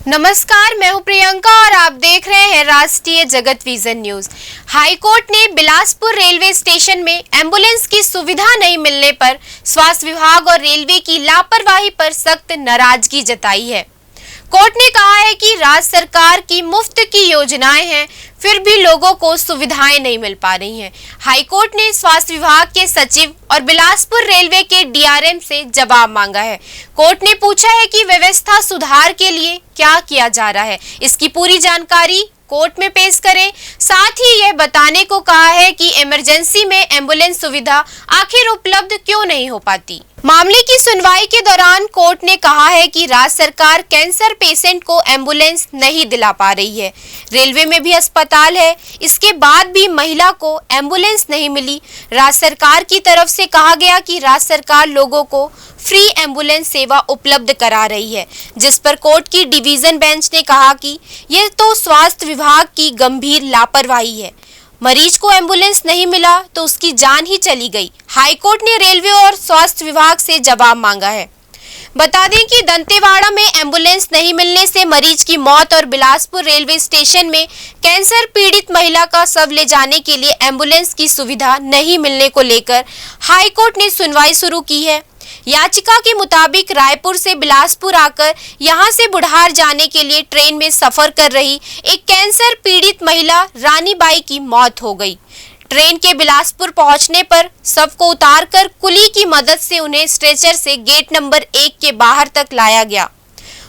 नमस्कार, मैं हूं प्रियंका और आप देख रहे हैं राष्ट्रीय जगत विजन न्यूज। हाईकोर्ट ने बिलासपुर रेलवे स्टेशन में एम्बुलेंस की सुविधा नहीं मिलने पर स्वास्थ्य विभाग और रेलवे की लापरवाही पर सख्त नाराजगी जताई है। कोर्ट ने कहा है कि राज्य सरकार की मुफ्त की योजनाएं हैं, फिर भी लोगों को सुविधाएं नहीं मिल पा रही हैं। हाईकोर्ट ने स्वास्थ्य विभाग के सचिव और बिलासपुर रेलवे के डीआरएम से जवाब मांगा है। कोर्ट ने पूछा है कि व्यवस्था सुधार के लिए क्या किया जा रहा है, इसकी पूरी जानकारी कोर्ट में पेश करें। साथ ही यह बताने को कहा है कि इमरजेंसी में एम्बुलेंस सुविधा आखिर उपलब्ध क्यों नहीं हो पाती। मामले की सुनवाई के दौरान कोर्ट ने कहा है कि राज्य सरकार कैंसर पेशेंट को एम्बुलेंस नहीं दिला पा रही है। रेलवे में भी अस्पताल है, इसके बाद भी महिला को एम्बुलेंस नहीं मिली। राज्य सरकार की तरफ से कहा गया कि राज्य सरकार लोगों को फ्री एम्बुलेंस सेवा उपलब्ध करा रही है, जिस पर कोर्ट की डिवीजन बेंच ने कहा कि यह तो स्वास्थ्य विभाग की गंभीर लापरवाही है। मरीज को एम्बुलेंस नहीं मिला तो उसकी जान ही चली गई। हाईकोर्ट ने रेलवे और स्वास्थ्य विभाग से जवाब मांगा है। बता दें कि दंतेवाड़ा में एम्बुलेंस नहीं मिलने से मरीज की मौत और बिलासपुर रेलवे स्टेशन में कैंसर पीड़ित महिला का शव ले जाने के लिए एम्बुलेंस की सुविधा नहीं मिलने को लेकर हाईकोर्ट ने सुनवाई शुरू की है। याचिका के मुताबिक रायपुर से बिलासपुर आकर यहां से बुढ़ार जाने के लिए ट्रेन में सफर कर रही एक कैंसर पीड़ित महिला रानी बाई की मौत हो गई। ट्रेन के बिलासपुर पहुंचने पर शव को उतारकर कुली की मदद से उन्हें स्ट्रेचर से गेट नंबर 1 के बाहर तक लाया गया।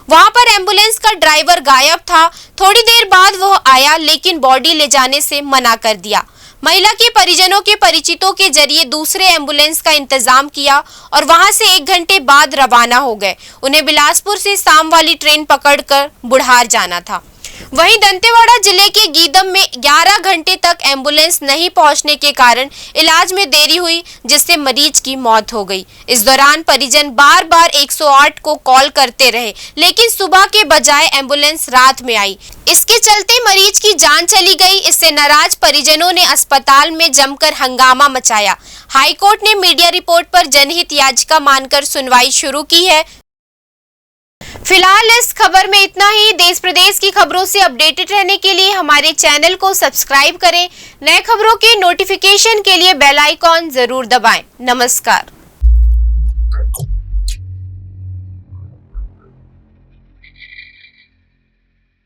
वहां पर एम्बुलेंस का ड्राइवर गायब था। थोड़ी देर बाद वह आया, लेकिन बॉडी ले जाने से मना कर दिया। महिला के परिजनों के परिचितों के जरिए दूसरे एम्बुलेंस का इंतजाम किया और वहां से 1 घंटे बाद रवाना हो गए। उन्हें बिलासपुर से शाम वाली ट्रेन पकड़कर बुढ़ार जाना था। वहीं दंतेवाड़ा जिले के गीदम में 11 घंटे तक एम्बुलेंस नहीं पहुंचने के कारण इलाज में देरी हुई, जिससे मरीज की मौत हो गई। इस दौरान परिजन बार बार 108 को कॉल करते रहे, लेकिन सुबह के बजाय एम्बुलेंस रात में आई। इसके चलते मरीज की जान चली गई। इससे नाराज परिजनों ने अस्पताल में जमकर हंगामा मचाया। हाईकोर्ट ने मीडिया रिपोर्ट पर जनहित याचिका मानकर सुनवाई शुरू की है। फिलहाल इस खबर में इतना ही। देश प्रदेश की खबरों से अपडेटेड रहने के लिए हमारे चैनल को सब्सक्राइब करें। नए खबरों के नोटिफिकेशन के लिए बेल आइकॉन जरूर दबाएं। नमस्कार।